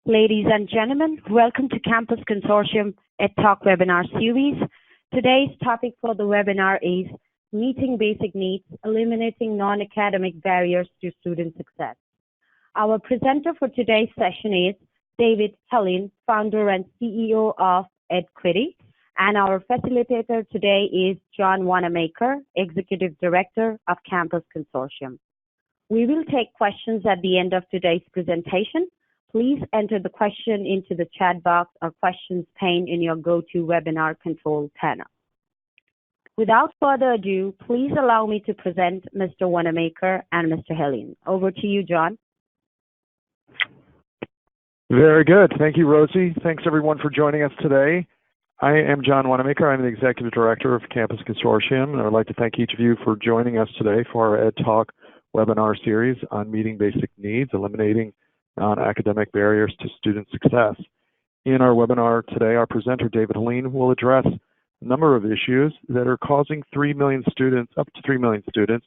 Ladies and gentlemen, welcome to Campus Consortium EdTalk webinar series. Today's topic for the webinar is Meeting Basic Needs, Eliminating Non-Academic Barriers to Student Success. Our presenter for today's session is David Helene, founder and CEO of Edquity, and our facilitator today is John Wanamaker, Executive Director of Campus Consortium. We will take questions at the end of today's presentation. Please enter the question into the chat box or questions pane in your GoToWebinar control panel. Without further ado, please allow me to present Mr. Wanamaker and Mr. Helene. Over to you, John. Very good. Thank you, Rosie. Thanks, everyone, for joining us today. I am John Wanamaker. I'm the Executive Director of Campus Consortium, and I would like to thank each of you for joining us today for our EdTalk webinar series on meeting basic needs, eliminating non-academic barriers to student success. In our webinar today, our presenter, David Helene, will address a number of issues that are causing up to 3 million students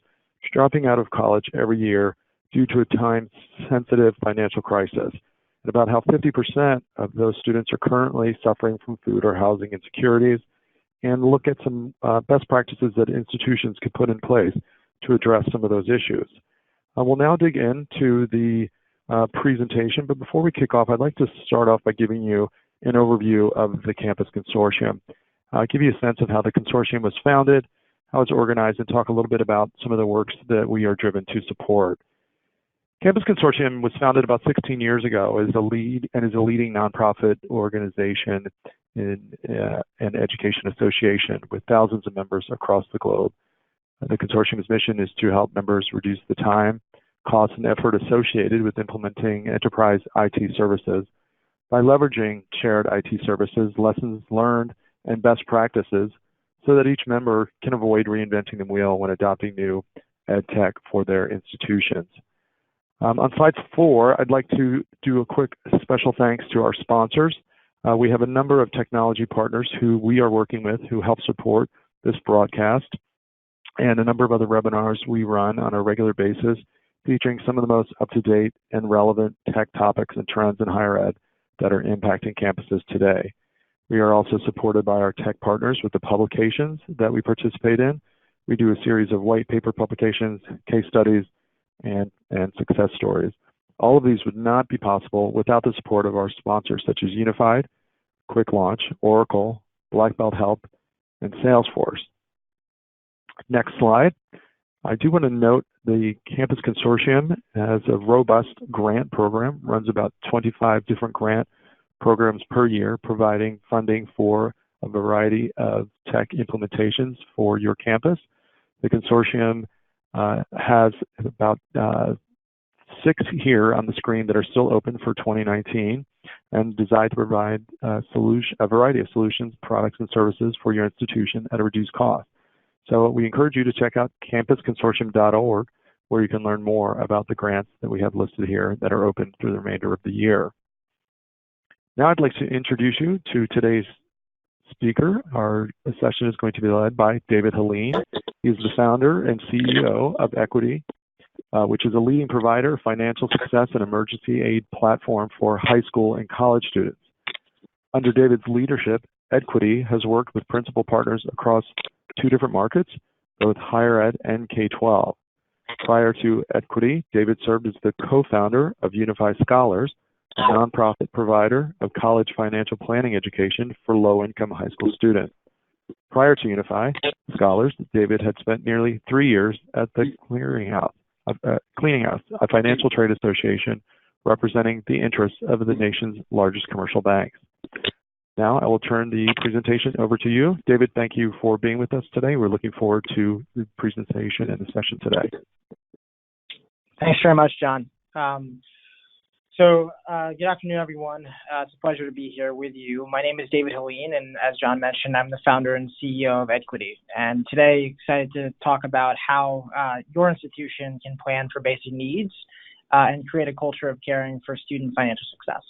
dropping out of college every year due to a time-sensitive financial crisis, and about how 50% of those students are currently suffering from food or housing insecurities, and look at some best practices that institutions could put in place to address some of those issues. We'll now dig into the presentation, but before we kick off, I'd like to start off by giving you an overview of the Campus Consortium. Give you a sense of how the consortium was founded, how it's organized, and talk a little bit about some of the works that we are driven to support. Campus Consortium was founded about 16 years ago as a leading nonprofit organization in an education association with thousands of members across the globe. The consortium's mission is to help members reduce the time, costs, and effort associated with implementing enterprise IT services by leveraging shared IT services, lessons learned, and best practices so that each member can avoid reinventing the wheel when adopting new ed tech for their institutions. On slide 4, I'd like to do a quick special thanks to our sponsors. We have a number of technology partners who we are working with who help support this broadcast, and a number of other webinars we run on a regular basis featuring some of the most up-to-date and relevant tech topics and trends in higher ed that are impacting campuses today. We are also supported by our tech partners with the publications that we participate in. We do a series of white paper publications, case studies, and success stories. All of these would not be possible without the support of our sponsors such as Unified, Quick Launch, Oracle, Black Belt Help, and Salesforce. Next slide. I do want to note the Campus Consortium has a robust grant program, runs about 25 different grant programs per year, providing funding for a variety of tech implementations for your campus. The consortium has about 6 here on the screen that are still open for 2019 and designed to provide a variety of solutions, products, and services for your institution at a reduced cost. So we encourage you to check out campusconsortium.org, where you can learn more about the grants that we have listed here that are open through the remainder of the year. Now I'd like to introduce you to today's speaker. Our session is going to be led by David Helene. He's the founder and CEO of Edquity, which is a leading provider of financial success and emergency aid platform for high school and college students. Under David's leadership, Edquity has worked with principal partners across 2 different markets, both higher ed and K-12. Prior to Edquity, David served as the co-founder of Unify Scholars, a nonprofit provider of college financial planning education for low-income high school students. Prior to Unify Scholars, David had spent nearly 3 years at the Clearinghouse, a financial trade association representing the interests of the nation's largest commercial banks. Now I will turn the presentation over to you. David, thank you for being with us today. We're looking forward to the presentation and the session today. Thanks very much, John. Good afternoon, everyone. It's a pleasure to be here with you. My name is David Helene, and as John mentioned, I'm the founder and CEO of Edquity. And today, excited to talk about how your institution can plan for basic needs and create a culture of caring for student financial success.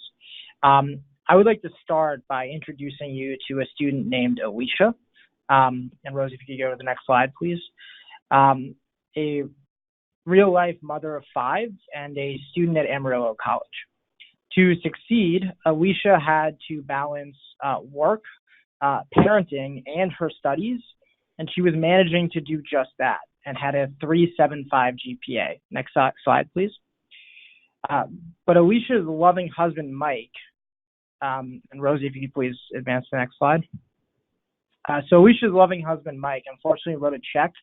I would like to start by introducing you to a student named Alicia. And Rosie, if you could go to the next slide, please. A real-life mother of 5 and a student at Amarillo College. To succeed, Alicia had to balance work, parenting, and her studies, and she was managing to do just that and had a 3.75 GPA. Next slide, please. But Alicia's loving husband, Mike, and Rosie, if you could please advance to the next slide. So Alicia's loving husband, Mike, unfortunately wrote a check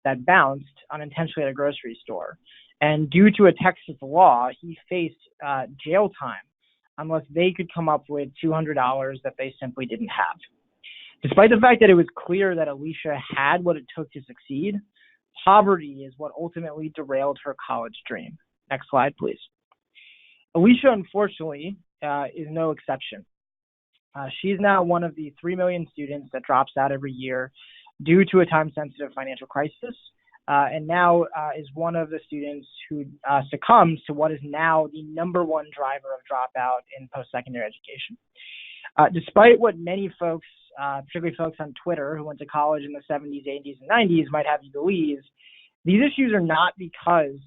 that bounced unintentionally at a grocery store. And due to a Texas law, he faced jail time unless they could come up with $200 that they simply didn't have. Despite the fact that it was clear that Alicia had what it took to succeed, poverty is what ultimately derailed her college dream. Next slide, please. Alicia, unfortunately, is no exception. She's now one of the 3 million students that drops out every year due to a time-sensitive financial crisis, and now is one of the students who succumbs to what is now the #1 driver of dropout in post-secondary education. Despite what many folks, particularly folks on Twitter who went to college in the 70s, 80s, and 90s might have you believe, these issues are not because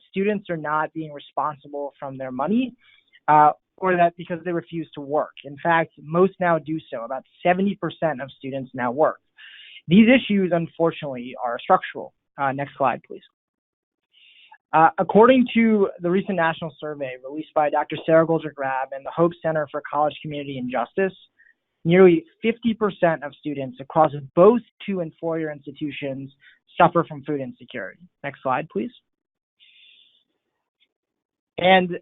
students are not being responsible from their money, or that because they refuse to work. In fact, most now do so. About 70% of students now work. These issues, unfortunately, are structural. Next slide, please. According to the recent national survey released by Dr. Sarah Goldrick-Rab and the Hope Center for College Community and Justice, nearly 50% of students across both 2- and 4-year institutions suffer from food insecurity. Next slide, please. And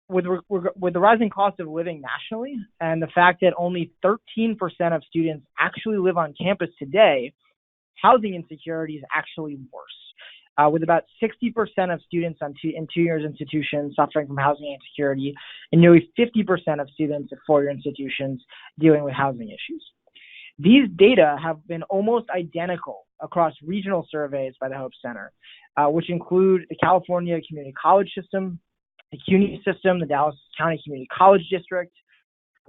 with the rising cost of living nationally and the fact that only 13% of students actually live on campus today, housing insecurity is actually worse, with about 60% of students in 2-year institutions suffering from housing insecurity and nearly 50% of students at 4-year institutions dealing with housing issues. These data have been almost identical across regional surveys by the Hope Center, which include the California Community College System, the CUNY system, the Dallas County Community College District,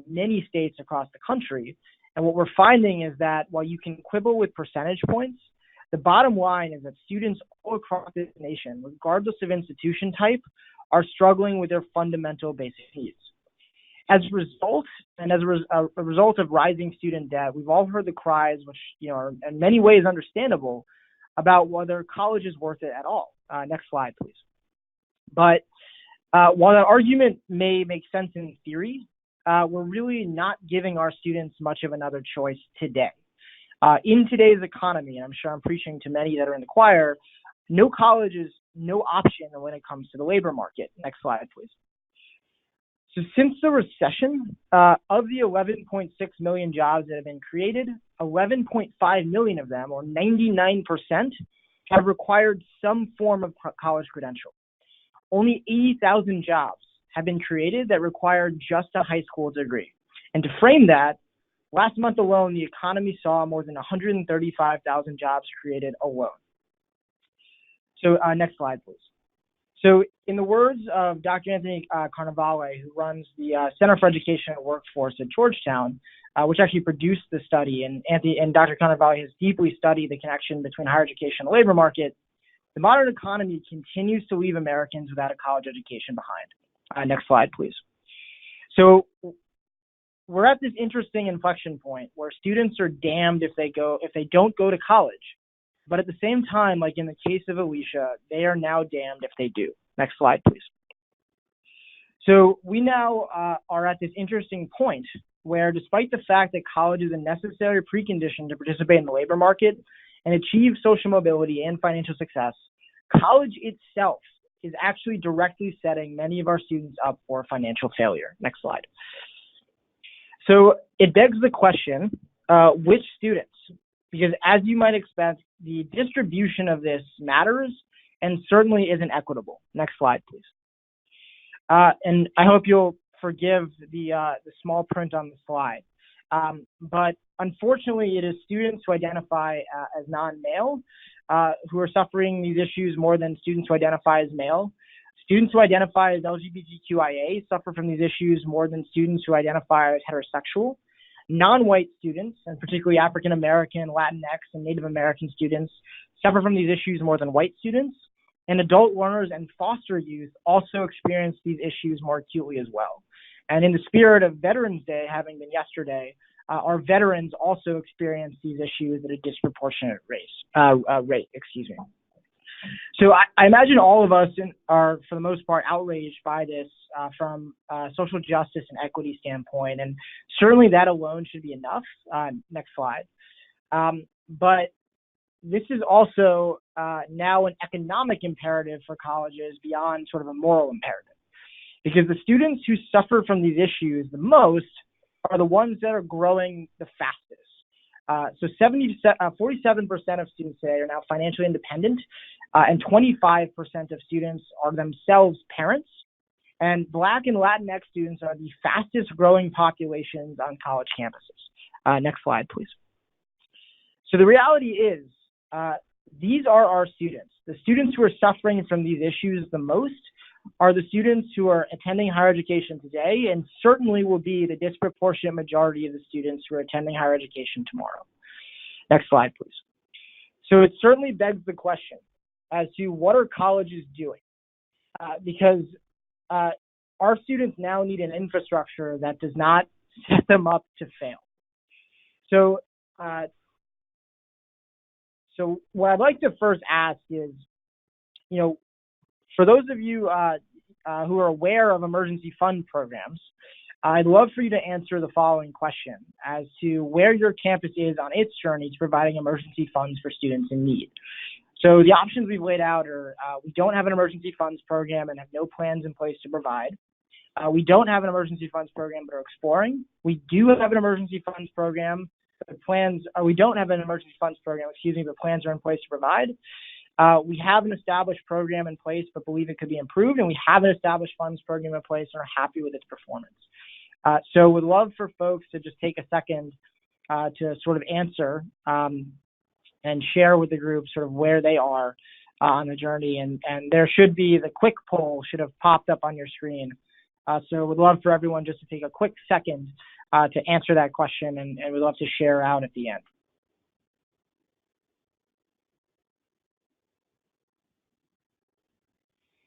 many states across the country. And what we're finding is that while you can quibble with percentage points, the bottom line is that students all across this nation, regardless of institution type, are struggling with their fundamental basic needs. As a result, and as a result of rising student debt, we've all heard the cries, which are in many ways understandable, about whether college is worth it at all. Next slide, please. But while that argument may make sense in theory, we're really not giving our students much of another choice today. In today's economy, and I'm sure I'm preaching to many that are in the choir, no college is no option when it comes to the labor market. Next slide, please. So since the recession, of the 11.6 million jobs that have been created, 11.5 million of them, or 99%, have required some form of college credential. Only 80,000 jobs have been created that require just a high school degree. And to frame that, last month alone, the economy saw more than 135,000 jobs created alone. So next slide, please. So in the words of Dr. Anthony Carnevale, who runs the Center for Education and Workforce at Georgetown, which actually produced the study, and Dr. Carnevale has deeply studied the connection between higher education and the labor market, the modern economy continues to leave Americans without a college education behind. Next slide, please. So we're at this interesting inflection point where students are damned if they don't go to college. But at the same time, like in the case of Alicia, they are now damned if they do. Next slide, please. So we now are at this interesting point where, despite the fact that college is a necessary precondition to participate in the labor market and achieve social mobility and financial success, college itself is actually directly setting many of our students up for financial failure. Next slide. So it begs the question, which students? Because as you might expect, the distribution of this matters and certainly isn't equitable. Next slide, please. And I hope you'll forgive the small print on the slide. But unfortunately, it is students who identify as non-male who are suffering these issues more than students who identify as male. Students who identify as LGBTQIA suffer from these issues more than students who identify as heterosexual. Non-white students, and particularly African American, Latinx, and Native American students, suffer from these issues more than white students. And adult learners and foster youth also experience these issues more acutely as well. And in the spirit of Veterans Day having been yesterday, our veterans also experience these issues at a disproportionate rate. So I imagine all of us are, for the most part, outraged by this from a social justice and equity standpoint, and certainly that alone should be enough. Next slide. But this is also now an economic imperative for colleges beyond sort of a moral imperative, because the students who suffer from these issues the most are the ones that are growing the fastest. So 47% of students today are now financially independent, and 25% of students are themselves parents. And Black and Latinx students are the fastest growing populations on college campuses. Next slide, please. So the reality is, these are our students. The students who are suffering from these issues the most are the students who are attending higher education today, and certainly will be the disproportionate majority of the students who are attending higher education tomorrow. Next slide, please. So it certainly begs the question as to what are colleges doing? Because our students now need an infrastructure that does not set them up to fail. So what I'd like to first ask is, for those of you who are aware of emergency fund programs, I'd love for you to answer the following question as to where your campus is on its journey to providing emergency funds for students in need. So the options we've laid out are we don't have an emergency funds program and have no plans in place to provide. We don't have an emergency funds program but are exploring. We do have an emergency funds program. We don't have an emergency funds program, but plans are in place to provide. We have an established program in place but believe it could be improved, and we have an established funds program in place and are happy with its performance. So would love for folks to just take a second to sort of answer and share with the group sort of where they are on the journey. And there should be, the quick poll should have popped up on your screen. So would love for everyone just to take a quick second to answer that question, and we'd love to share out at the end.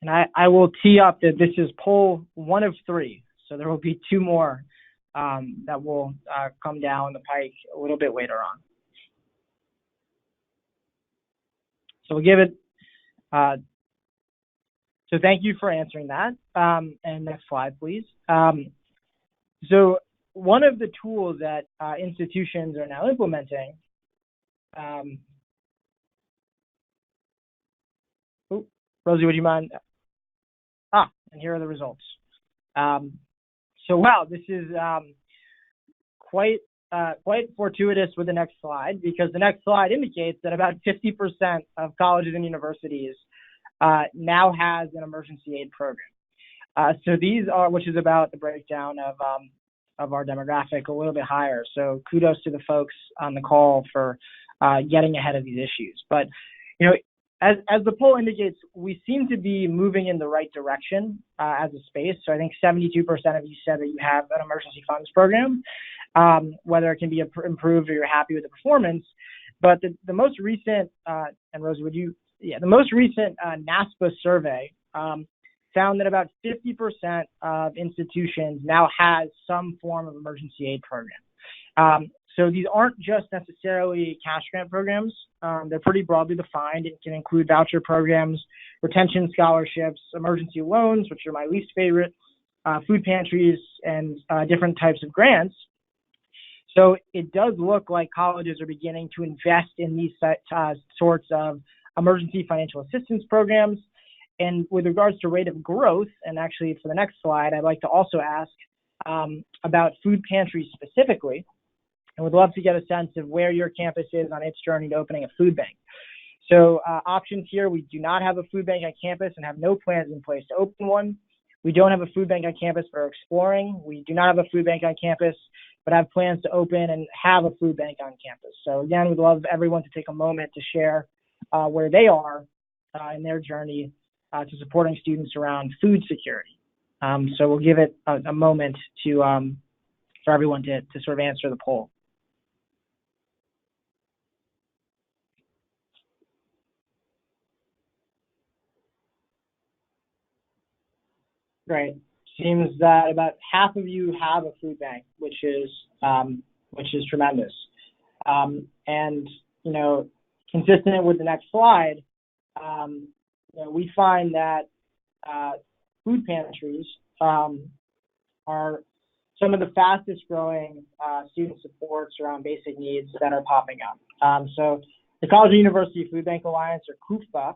And I will tee up that this is poll 1 of 3. So there will be 2 more that will come down the pike a little bit later on. So we'll give it, so thank you for answering that. And next slide, please. So one of the tools that institutions are now implementing, Rosie, would you mind? And here are the results. So wow, this is quite fortuitous with the next slide, because the next slide indicates that about 50% of colleges and universities now has an emergency aid program. So these are, which is about the breakdown of our demographic a little bit higher. So kudos to the folks on the call for getting ahead of these issues. But as the poll indicates, we seem to be moving in the right direction as a space. So I think 72% of you said that you have an emergency funds program, whether it can be improved or you're happy with the performance. But the most recent, and Rosie, the most recent NASPA survey found that about 50% of institutions now has some form of emergency aid program. So these aren't just necessarily cash grant programs. They're pretty broadly defined. It can include voucher programs, retention scholarships, emergency loans, which are my least favorite, food pantries, and different types of grants. So it does look like colleges are beginning to invest in these sorts of emergency financial assistance programs. And with regards to rate of growth, and actually for the next slide, I'd like to also ask about food pantries specifically, and would love to get a sense of where your campus is on its journey to opening a food bank. So options here, we do not have a food bank on campus and have no plans in place to open one. We don't have a food bank on campus but are exploring. We do not have a food bank on campus but have plans to open and have a food bank on campus. So again, we'd love everyone to take a moment to share where they are in their journey to supporting students around food security. So we'll give it a moment to for everyone to sort of answer the poll. Great. Seems that about half of you have a food bank, which is tremendous. And consistent with the next slide, we find that food pantries are some of the fastest growing student supports around basic needs that are popping up. So the College and University Food Bank Alliance, or CUFBA,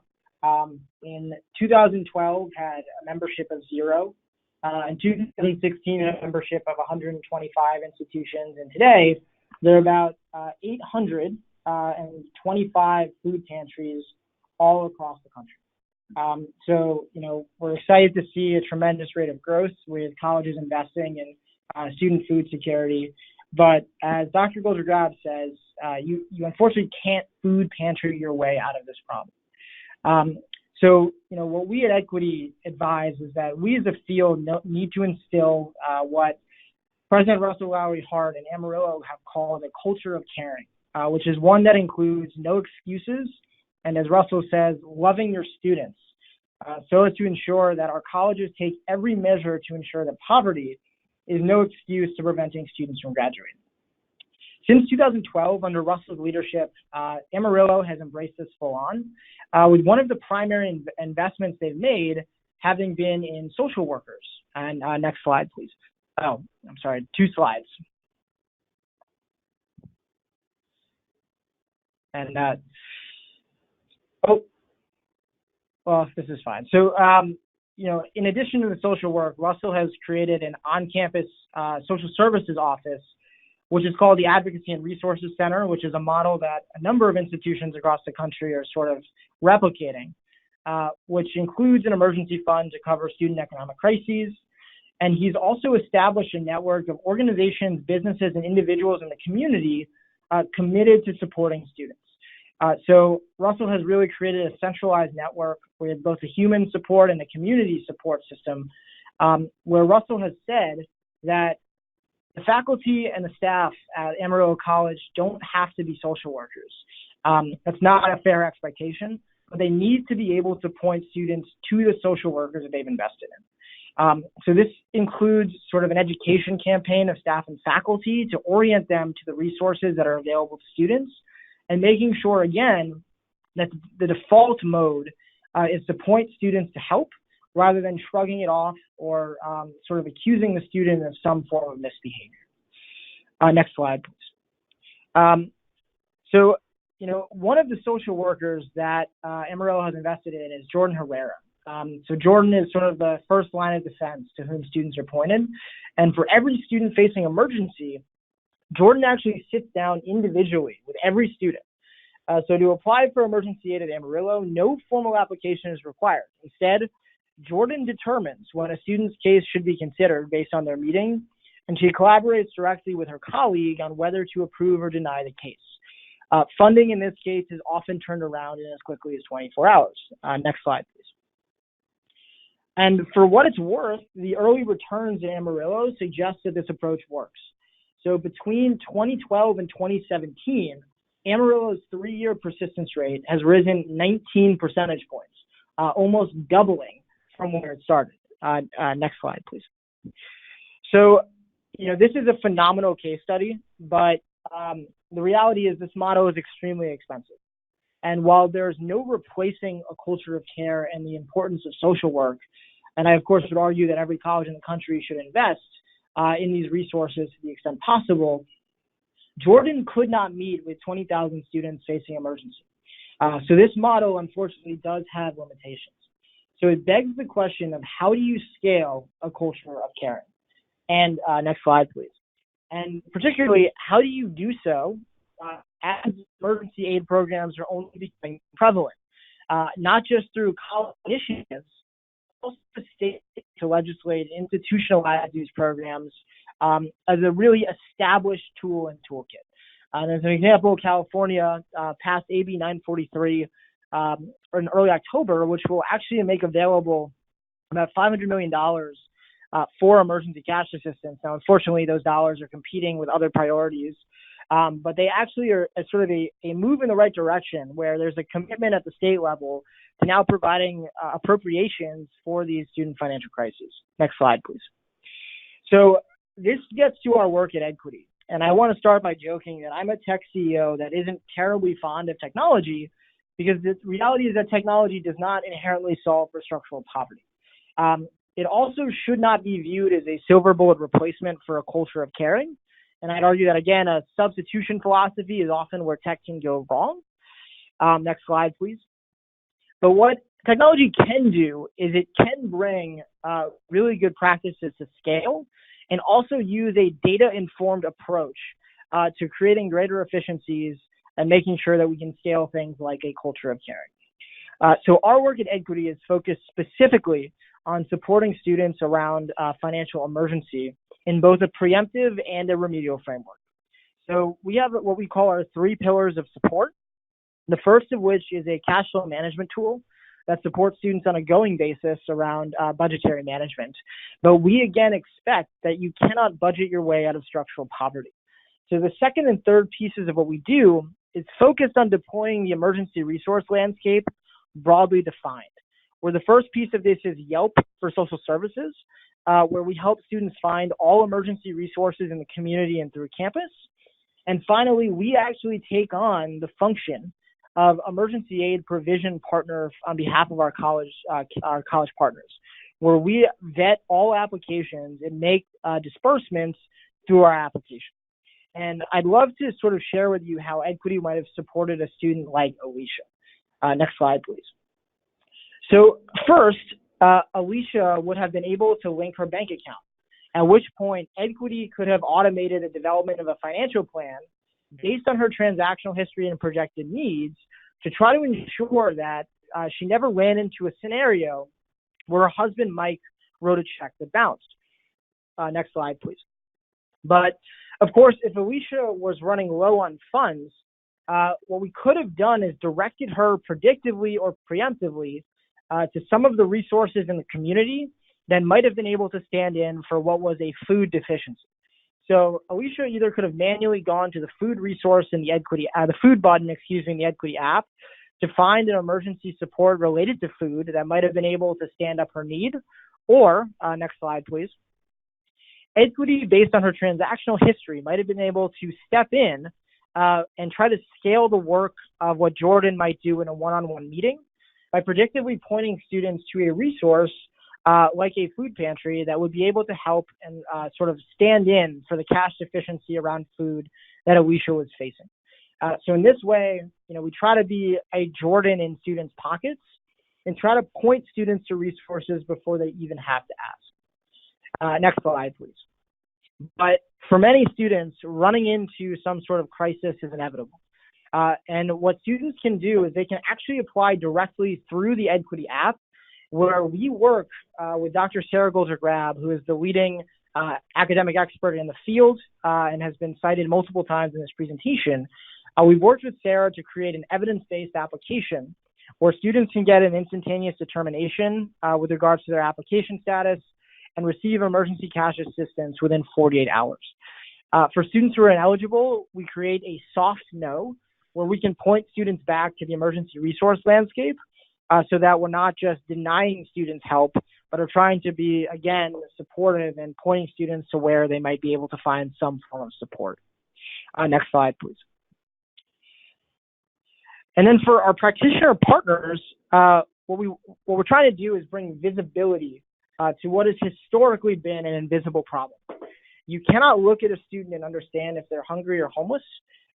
in 2012 had a membership of 0. In 2016, a membership of 125 institutions, and today there are about 825 food pantries all across the country. So we're excited to see a tremendous rate of growth with colleges investing in student food security. But as Dr. Goldragab says, you unfortunately can't food pantry your way out of this problem. So what we at Edquity advise is that we as a field need to instill what President Russell Lowery Hart and Amarillo have called a culture of caring, which is one that includes no excuses, and as Russell says, loving your students, so as to ensure that our colleges take every measure to ensure that poverty is no excuse to preventing students from graduating. Since 2012, under Russell's leadership, Amarillo has embraced this full on, with one of the primary investments they've made having been in social workers. And next slide, please. Oh, I'm sorry, 2 slides. And, this is fine. So, in addition to the social work, Russell has created an on-campus social services office, which is called the Advocacy and Resources Center, which is a model that a number of institutions across the country are sort of replicating, which includes an emergency fund to cover student economic crises. And he's also established a network of organizations, businesses, and individuals in the community committed to supporting students. So Russell has really created a centralized network with both the human support and the community support system, where Russell has said that the faculty and the staff at Amarillo College don't have to be social workers. That's not a fair expectation, but they need to be able to point students to the social workers that they've invested in. So this includes sort of an education campaign of staff and faculty to orient them to the resources that are available to students, and making sure, again, that the default mode is to point students to help rather than shrugging it off or sort of accusing the student of some form of misbehavior. Next slide, please. So, one of the social workers that Amarillo has invested in is Jordan Herrera. So Jordan is sort of the first line of defense to whom students are pointed. And for every student facing emergency, Jordan actually sits down individually with every student. So to apply for emergency aid at Amarillo, no formal application is required. Instead, Jordan determines when a student's case should be considered based on their meeting, and she collaborates directly with her colleague on whether to approve or deny the case. Funding in this case is often turned around in as quickly as 24 hours. Next slide, please. And for what it's worth, the early returns in Amarillo suggest that this approach works. So between 2012 and 2017, Amarillo's 3-year persistence rate has risen 19 percentage points, almost doubling from where it started. Next slide, please. So, this is a phenomenal case study, but the reality is this model is extremely expensive. And while there's no replacing a culture of care and the importance of social work, and I, of course, would argue that every college in the country should invest in these resources to the extent possible, Jordan could not meet with 20,000 students facing emergency. So this model, unfortunately, does have limitations. So it begs the question of how do you scale a culture of caring? And next slide, please. And particularly, how do you do so as emergency aid programs are only becoming prevalent, not just through college initiatives, but also the state to legislate, institutionalize these programs as a really established tool and toolkit. And as an example, California passed AB 943 in early October, which will actually make available about $500 million for emergency cash assistance. Now, unfortunately, those dollars are competing with other priorities. But they actually are sort of a move in the right direction, where there's a commitment at the state level to now providing appropriations for these student financial crises. Next slide, please. So this gets to our work at Edquity. And I want to start by joking that I'm a tech CEO that isn't terribly fond of technology, because the reality is that technology does not inherently solve for structural poverty. It also should not be viewed as a silver bullet replacement for a culture of caring. And I'd argue that, again, a substitution philosophy is often where tech can go wrong. Next slide, please. But what technology can do is it can bring really good practices to scale, and also use a data-informed approach to creating greater efficiencies and making sure that we can scale things like a culture of caring. So our work at Edquity is focused specifically on supporting students around financial emergency in both a preemptive and a remedial framework. So we have what we call our 3 pillars of support. The first of which is a cash flow management tool that supports students on a going basis around budgetary management. But we again expect that you cannot budget your way out of structural poverty. So the second and third pieces of what we do is focused on deploying the emergency resource landscape broadly defined, where the first piece of this is Yelp for social services, where we help students find all emergency resources in the community and through campus. And finally, we actually take on the function of emergency aid provision partner on behalf of our college partners, where we vet all applications and make disbursements through our application. And I'd love to sort of share with you how Edquity might have supported a student like Alicia. Next slide, please. So first, Alicia would have been able to link her bank account, at which point Edquity could have automated the development of a financial plan based on her transactional history and projected needs to try to ensure that she never ran into a scenario where her husband, Mike, wrote a check that bounced. Next slide, please. But of course, if Alicia was running low on funds, what we could have done is directed her predictively or preemptively to some of the resources in the community that might have been able to stand in for what was a food deficiency. So Alicia either could have manually gone to the food resource in the Edquity, the food button, in the Edquity app to find an emergency support related to food that might have been able to stand up her need, or, next slide, please. Edquity, based on her transactional history, might have been able to step in and try to scale the work of what Jordan might do in a one-on-one meeting by predictively pointing students to a resource like a food pantry that would be able to help and sort of stand in for the cash deficiency around food that Alicia was facing. So in this way, we try to be a Jordan in students' pockets and try to point students to resources before they even have to ask. Next slide, please. But for many students, running into some sort of crisis is inevitable. And what students can do is they can actually apply directly through the Edquity app, where we work with Dr. Sarah Golder-Grab, who is the leading academic expert in the field and has been cited multiple times in this presentation. We've worked with Sarah to create an evidence-based application where students can get an instantaneous determination with regards to their application status and receive emergency cash assistance within 48 hours. For students who are ineligible, we create a soft no, where we can point students back to the emergency resource landscape so that we're not just denying students help, but are trying to be, again, supportive and pointing students to where they might be able to find some form of support. Next slide, please. And then for our practitioner partners, what we're trying to do is bring visibility to what has historically been an invisible problem. You cannot look at a student and understand if they're hungry or homeless.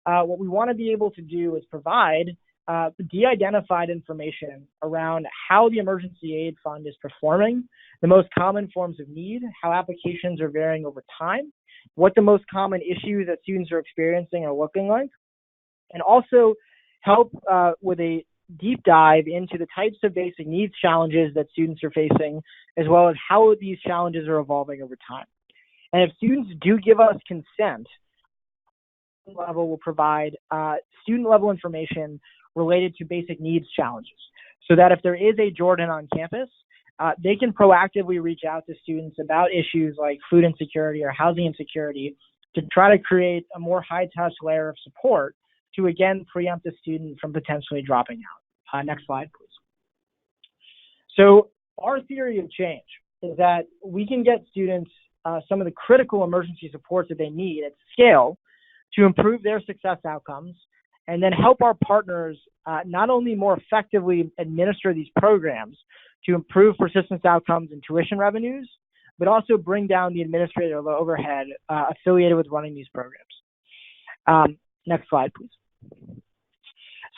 What we want to be able to do is provide de-identified information around how the emergency aid fund is performing, the most common forms of need, how applications are varying over time, what the most common issues that students are experiencing are looking like, and also help with a deep dive into the types of basic needs challenges that students are facing, as well as how these challenges are evolving over time. And if students do give us consent, level will provide student level information related to basic needs challenges, so that if there is a Jordan on campus, they can proactively reach out to students about issues like food insecurity or housing insecurity to try to create a more high-touch layer of support to, again, preempt a student from potentially dropping out. Next slide, please. So our theory of change is that we can get students some of the critical emergency supports that they need at scale to improve their success outcomes, and then help our partners not only more effectively administer these programs to improve persistence outcomes and tuition revenues, but also bring down the administrative overhead affiliated with running these programs. Next slide, please.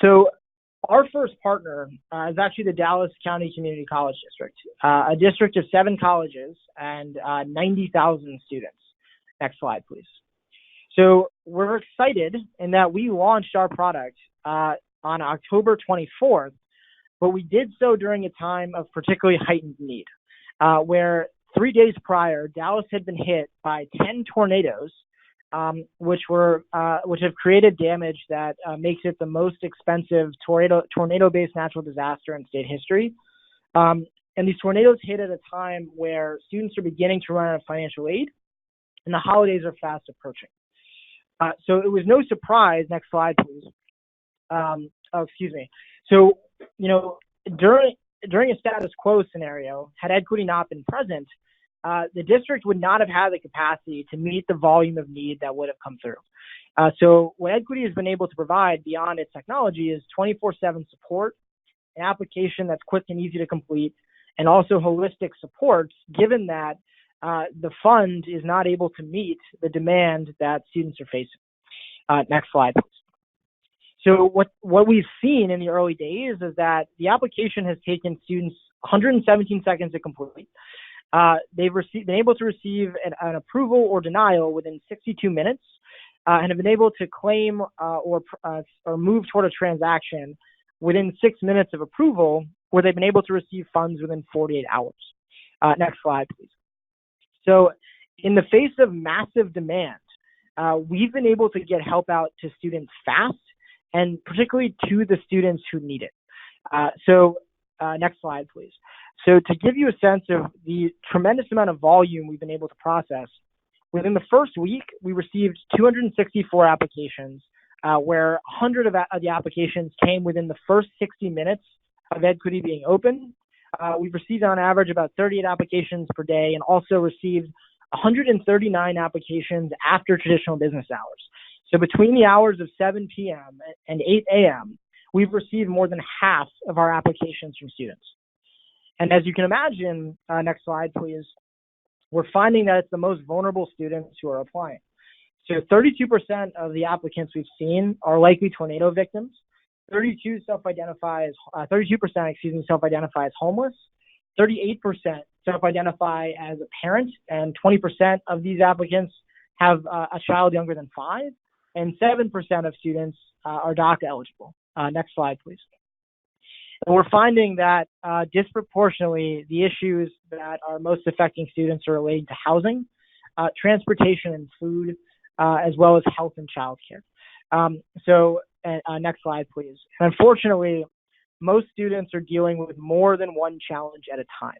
So our first partner is actually the Dallas County Community College District, a district of 7 colleges and 90,000 students. Next slide, please. So we're excited in that we launched our product on October 24th, but we did so during a time of particularly heightened need, where 3 days prior, Dallas had been hit by 10 tornadoes, which have created damage that makes it the most expensive tornado-based natural disaster in state history. And these tornadoes hit at a time where students are beginning to run out of financial aid, and the holidays are fast approaching. So it was no surprise. Next slide, please. So, during a status quo scenario, had Edquity not been present, the district would not have had the capacity to meet the volume of need that would have come through. So what Edquity has been able to provide beyond its technology is 24/7 support, an application that's quick and easy to complete, and also holistic supports, given that the fund is not able to meet the demand that students are facing. Next slide, please. So what we've seen in the early days is that the application has taken students 117 seconds to complete. They've been able to receive an approval or denial within 62 minutes, and have been able to claim or move toward a transaction within 6 minutes of approval, where they've been able to receive funds within 48 hours. Next slide, please. So in the face of massive demand, we've been able to get help out to students fast, and particularly to the students who need it. Next slide, please. So to give you a sense of the tremendous amount of volume we've been able to process, within the first week, we received 264 applications, where 100 of the applications came within the first 60 minutes of Edquity being open. We've received on average about 38 applications per day, and also received 139 applications after traditional business hours. So between the hours of 7 p.m. and 8 a.m., we've received more than half of our applications from students. And as you can imagine, next slide, please, we're finding that it's the most vulnerable students who are applying. So 32% of the applicants we've seen are likely tornado victims. 32% self-identify as homeless. 38% self-identify as a parent, and 20% of these applicants have a child younger than 5, and 7% of students are DACA eligible. Next slide, please. And we're finding that disproportionately, the issues that are most affecting students are related to housing, transportation and food, as well as health and childcare. Next slide, please. Unfortunately, most students are dealing with more than one challenge at a time.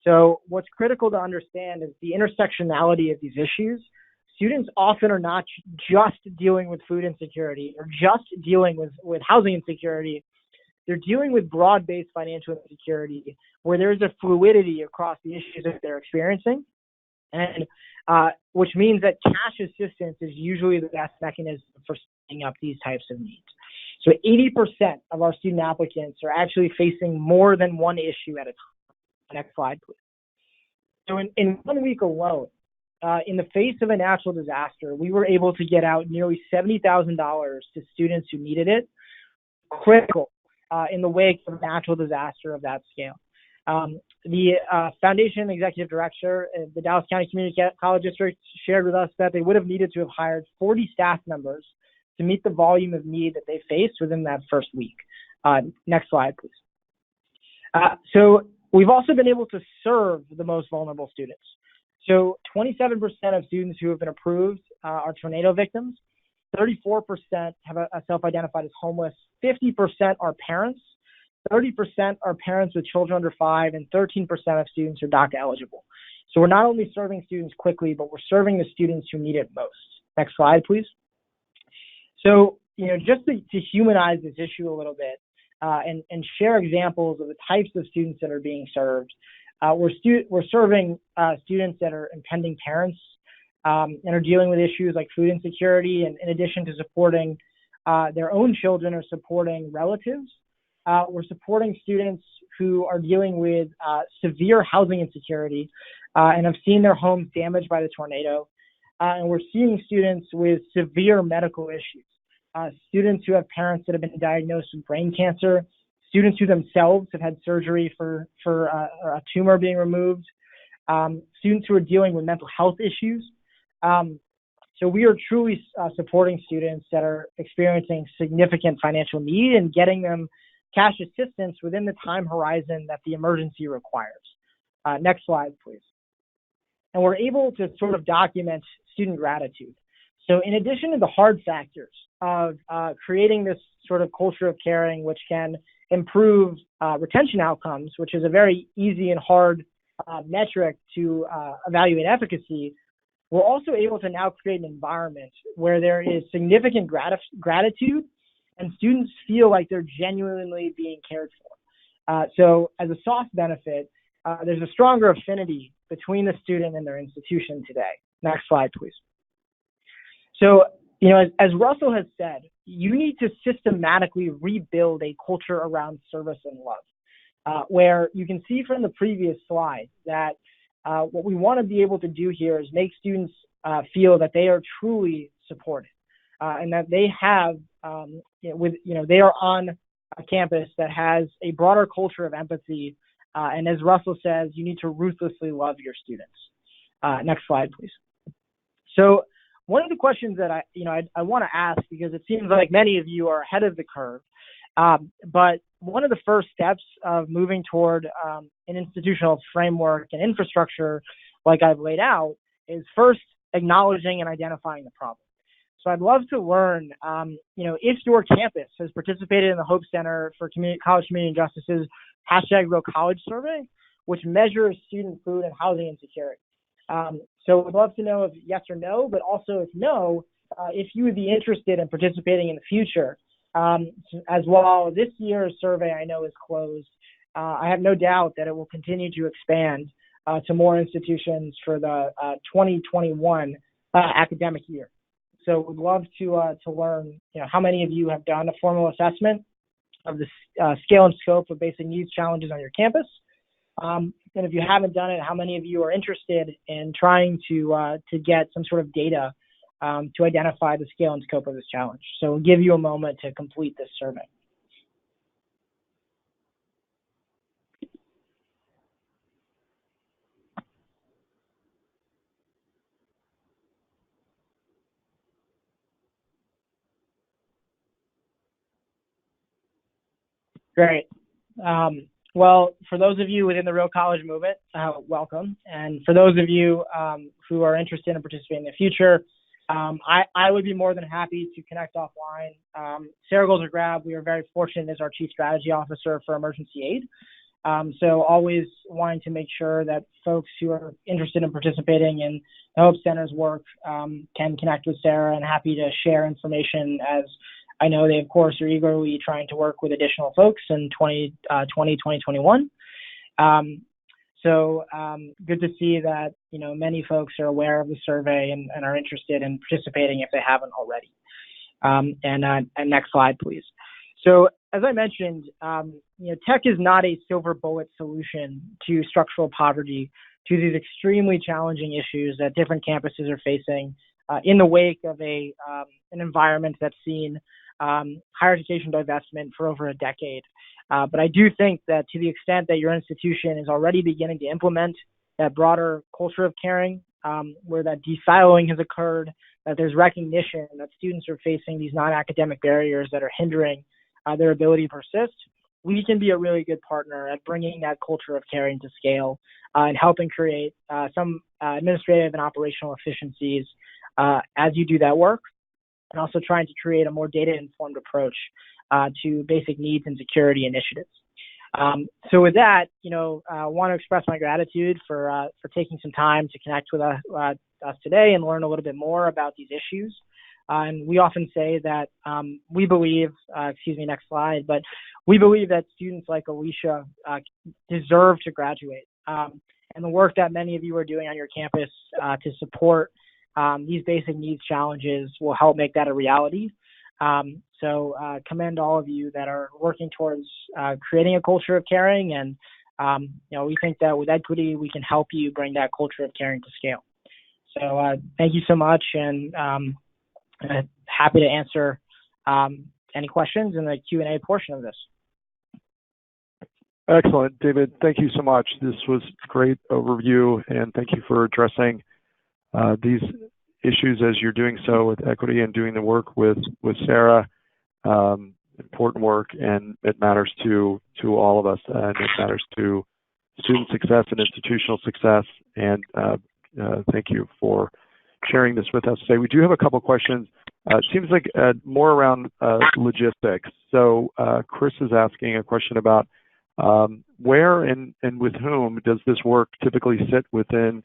So what's critical to understand is the intersectionality of these issues. Students often are not just dealing with food insecurity or just dealing with housing insecurity. They're dealing with broad-based financial insecurity, where there's a fluidity across the issues that they're experiencing, and which means that cash assistance is usually the best mechanism for setting up these types of needs. So 80% of our student applicants are actually facing more than one issue at a time. Next slide, please. So in 1 week alone, in the face of a natural disaster, we were able to get out nearly $70,000 to students who needed it. Critical in the wake of a natural disaster of that scale. The foundation executive director at the Dallas County Community College District shared with us that they would have needed to have hired 40 staff members to meet the volume of need that they faced within that first week. Next slide, please. So we've also been able to serve the most vulnerable students. So 27% of students who have been approved are tornado victims. 34% have self-identified as homeless. 50% are parents. 30% are parents with children under 5, and 13% of students are DACA eligible. So we're not only serving students quickly, but we're serving the students who need it most. Next slide, please. So, just to humanize this issue a little bit and share examples of the types of students that are being served, we're serving students that are impending parents and are dealing with issues like food insecurity, and in addition to supporting their own children or supporting relatives, we're supporting students who are dealing with severe housing insecurity and have seen their homes damaged by the tornado. And we're seeing students with severe medical issues, students who have parents that have been diagnosed with brain cancer, students who themselves have had surgery for a tumor being removed, students who are dealing with mental health issues. So we are truly supporting students that are experiencing significant financial need and getting them cash assistance within the time horizon that the emergency requires. Next slide, please. And we're able to sort of document student gratitude. So in addition to the hard factors of creating this sort of culture of caring, which can improve retention outcomes, which is a very easy and hard metric to evaluate efficacy, we're also able to now create an environment where there is significant gratitude and students feel like they're genuinely being cared for. So as a soft benefit, there's a stronger affinity between the student and their institution today. Next slide, please. So, as Russell has said, you need to systematically rebuild a culture around service and love, where you can see from the previous slide that what we want to be able to do here is make students feel that they are truly supported and that they have, they are on a campus that has a broader culture of empathy. And as Russell says, you need to ruthlessly love your students. Next slide, please. So one of the questions that I want to ask, because it seems like many of you are ahead of the curve, but one of the first steps of moving toward an institutional framework and infrastructure like I've laid out is first acknowledging and identifying the problem. So I'd love to learn, if your campus has participated in the Hope Center for College Community Justice's #RealCollege survey, which measures student food and housing insecurity. So we'd love to know if yes or no, but also if no, if you would be interested in participating in the future. As well, this year's survey I know is closed. I have no doubt that it will continue to expand to more institutions for the 2021 academic year. So we'd love to learn, how many of you have done a formal assessment of the scale and scope of basic needs challenges on your campus. And if you haven't done it, how many of you are interested in trying to get some sort of data to identify the scale and scope of this challenge? So we'll give you a moment to complete this survey. Great. Well, for those of you within the Real College movement, welcome. And for those of you who are interested in participating in the future, I would be more than happy to connect offline. Sarah Golder-Grab, we are very fortunate as our Chief Strategy Officer for Emergency Aid. So always wanting to make sure that folks who are interested in participating in the Hope Center's work can connect with Sarah, and happy to share information, as I know they, of course, are eagerly trying to work with additional folks in 2020, 2021. So good to see that, many folks are aware of the survey and are interested in participating if they haven't already. And next slide, please. So as I mentioned, tech is not a silver bullet solution to structural poverty, to these extremely challenging issues that different campuses are facing in the wake of an environment that's seen higher education divestment for over a decade. But I do think that to the extent that your institution is already beginning to implement that broader culture of caring, where that de-siloing has occurred, that there's recognition that students are facing these non-academic barriers that are hindering their ability to persist, we can be a really good partner at bringing that culture of caring to scale and helping create some administrative and operational efficiencies as you do that work, and also trying to create a more data-informed approach to basic needs and security initiatives. So with that, I want to express my gratitude for taking some time to connect with us today and learn a little bit more about these issues. And we often say that we believe, next slide, but we believe that students like Alicia deserve to graduate. And the work that many of you are doing on your campus to support these basic needs challenges will help make that a reality. So commend all of you that are working towards creating a culture of caring. And, we think that with Edquity, we can help you bring that culture of caring to scale. So thank you so much. And happy to answer any questions in the Q&A portion of this. Excellent, David. Thank you so much. This was a great overview, and thank you for addressing these issues as you're doing so with Edquity and doing the work with Sarah. Important work, and it matters to all of us, and it matters to student success and institutional success. And thank you for sharing this with us today. We do have a couple questions. It seems like more around logistics. So Chris is asking a question about where and with whom does this work typically sit within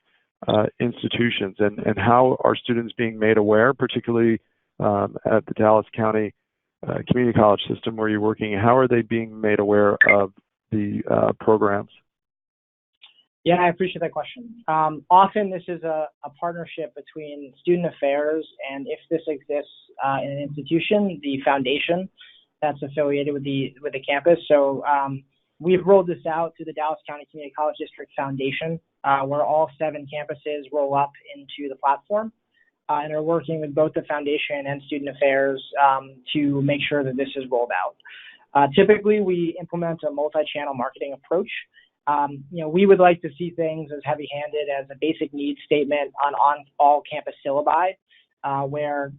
institutions, and how are students being made aware, particularly at the Dallas County Community College system where you're working? How are they being made aware of the programs? Yeah, I appreciate that question. Often this is a partnership between student affairs and, if this exists in an institution, the foundation that's affiliated with the campus. So we've rolled this out to the Dallas County Community College District Foundation, where all 7 campuses roll up into the platform and are working with both the foundation and student affairs to make sure that this is rolled out. Typically, we implement a multi-channel marketing approach. We would like to see things as heavy-handed as a basic needs statement on all campus syllabi, where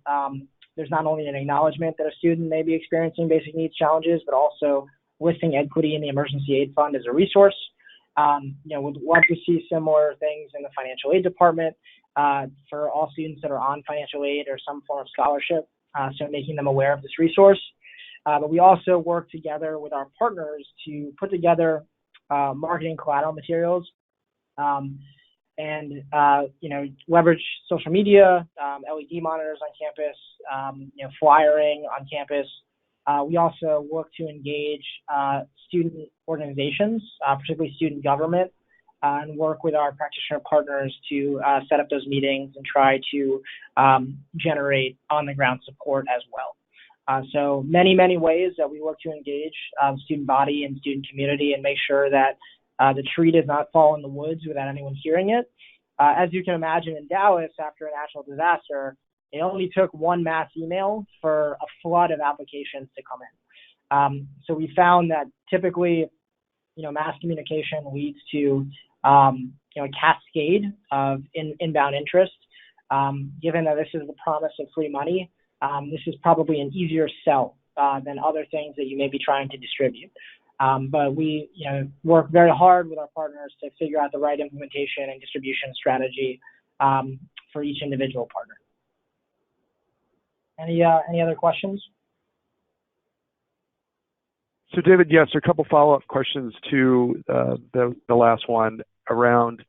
there's not only an acknowledgement that a student may be experiencing basic needs challenges, but also listing Edquity and the Emergency Aid Fund as a resource. Would love to see similar things in the financial aid department for all students that are on financial aid or some form of scholarship, so making them aware of this resource. But we also work together with our partners to put together marketing collateral materials and leverage social media, LED monitors on campus, flyering on campus. We also work to engage student organizations, particularly student government, and work with our practitioner partners to set up those meetings and try to generate on-the-ground support as well. So many, many ways that we work to engage student body and student community and make sure that the tree does not fall in the woods without anyone hearing it. As you can imagine, in Dallas, after a natural disaster, it only took one mass email for a flood of applications to come in. So we found that typically, mass communication leads to a cascade of inbound interest. Given that this is the promise of free money, this is probably an easier sell than other things that you may be trying to distribute. But we work very hard with our partners to figure out the right implementation and distribution strategy for each individual partner. Any other questions? So David, yes, a couple follow-up questions to the last one around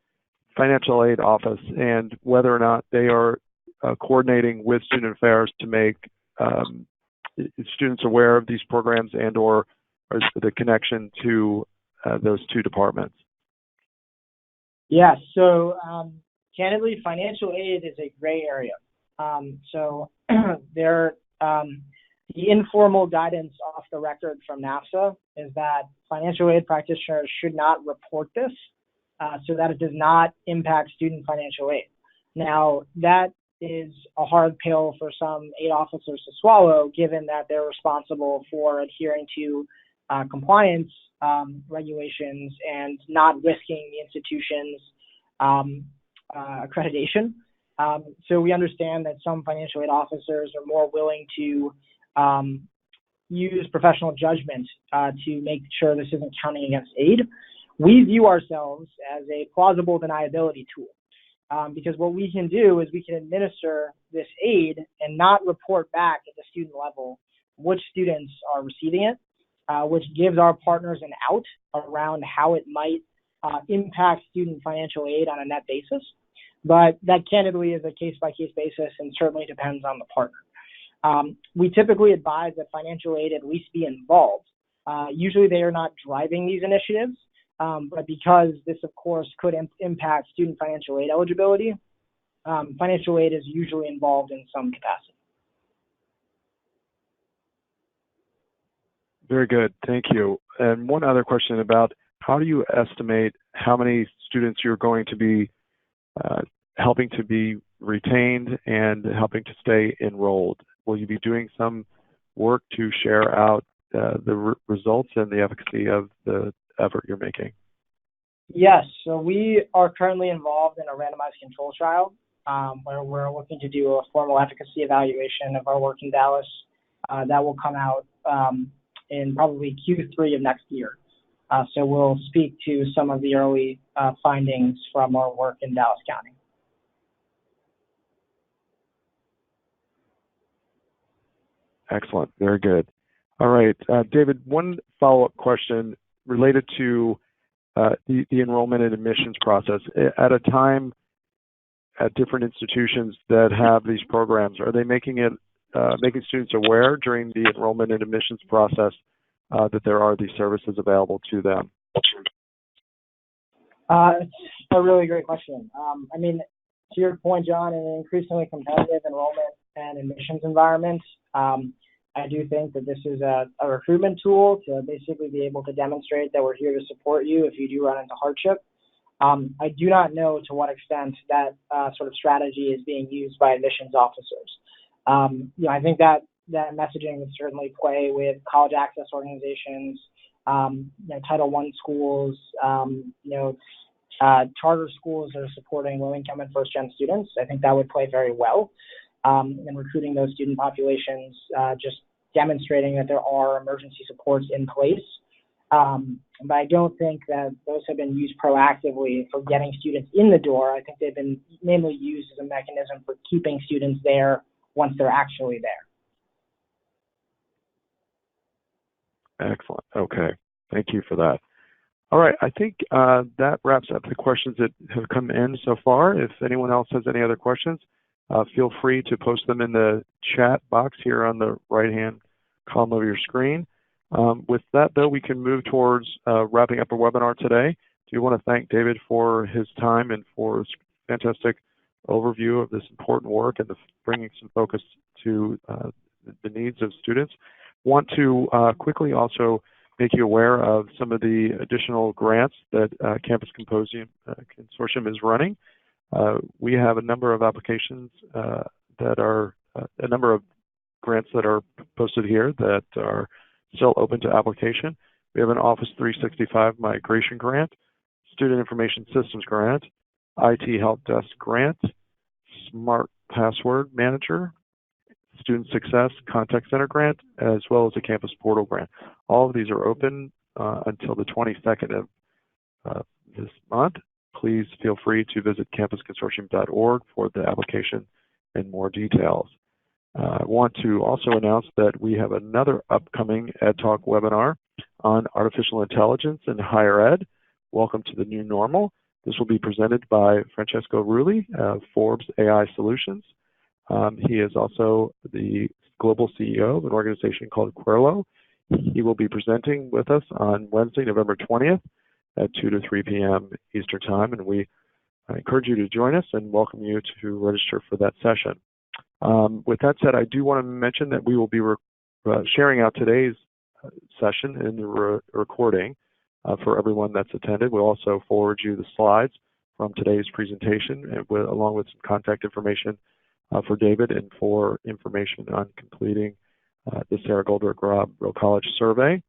financial aid office and whether or not they are coordinating with student affairs to make students aware of these programs and or the connection to those two departments. Yeah, so candidly, financial aid is a gray area. So the informal guidance off the record from NAFSA is that financial aid practitioners should not report this so that it does not impact student financial aid. Now, that is a hard pill for some aid officers to swallow, given that they're responsible for adhering to compliance regulations and not risking the institution's accreditation. So we understand that some financial aid officers are more willing to use professional judgment to make sure this isn't counting against aid. We view ourselves as a plausible deniability tool because what we can do is we can administer this aid and not report back at the student level which students are receiving it. which gives our partners an out around how it might impact student financial aid on a net basis. But that candidly is a case-by-case basis and certainly depends on the partner. We typically advise that financial aid at least be involved. Usually they are not driving these initiatives, but because this, of course, could impact student financial aid eligibility, financial aid is usually involved in some capacity. Very good, thank you. And one other question about how do you estimate how many students you're going to be helping to be retained and helping to stay enrolled? Will you be doing some work to share out the results and the efficacy of the effort you're making? Yes, so we are currently involved in a randomized control trial where we're looking to do a formal efficacy evaluation of our work in Dallas. That will come out in probably Q3 of next year. So we'll speak to some of the early findings from our work in Dallas County. Excellent, very good. All right, David, one follow-up question related to the enrollment and admissions process. At a time at different institutions that have these programs, are they making students aware during the enrollment and admissions process that there are these services available to them? It's a really great question. I mean, to your point, John, in an increasingly competitive enrollment and admissions environment, I do think that this is a recruitment tool to basically be able to demonstrate that we're here to support you if you do run into hardship. I do not know to what extent that sort of strategy is being used by admissions officers. I think that messaging would certainly play with college access organizations, Title I schools, charter schools that are supporting low-income and first-gen students. I think that would play very well in recruiting those student populations, just demonstrating that there are emergency supports in place. But I don't think that those have been used proactively for getting students in the door. I think they've been mainly used as a mechanism for keeping students there once they're actually there. Excellent. Okay. Thank you for that. All right. I think that wraps up the questions that have come in so far. If anyone else has any other questions, feel free to post them in the chat box here on the right-hand column of your screen. With that, though, we can move towards wrapping up our webinar today. I do want to thank David for his time and for his fantastic overview of this important work and bringing some focus to the needs of students. Want to quickly also make you aware of some of the additional grants that Campus Consortium is running. We have a number of applications that are, a number of grants that are posted here that are still open to application. We have an Office 365 migration grant, Student Information Systems grant, IT Help Desk grant, Smart Password Manager, Student Success Contact Center grant, as well as a Campus Portal grant. All of these are open until the 22nd of this month. Please feel free to visit campusconsortium.org for the application and more details. I want to also announce that we have another upcoming EdTalk webinar on artificial intelligence in higher ed. Welcome to the new normal. This will be presented by Francesco Rulli of Forbes AI Solutions. He is also the global CEO of an organization called Querlo. He will be presenting with us on Wednesday, November 20th at 2 to 3 p.m. Eastern Time, and we encourage you to join us and welcome you to register for that session. With that said, I do want to mention that we will be sharing out today's session in the recording for everyone that's attended. We'll also forward you the slides from today's presentation along with some contact information for David and for information on completing the Sarah Goldberg Robb Real College survey.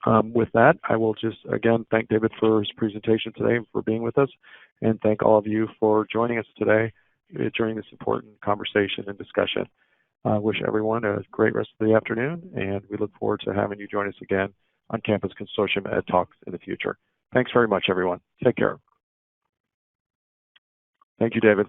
With that, I will just again thank David for his presentation today and for being with us, and thank all of you for joining us today during this important conversation and discussion. Wish everyone a great rest of the afternoon, and we look forward to having you join us again on Campus Consortium EdTalks in the future. Thanks very much, everyone. Take care. Thank you, David.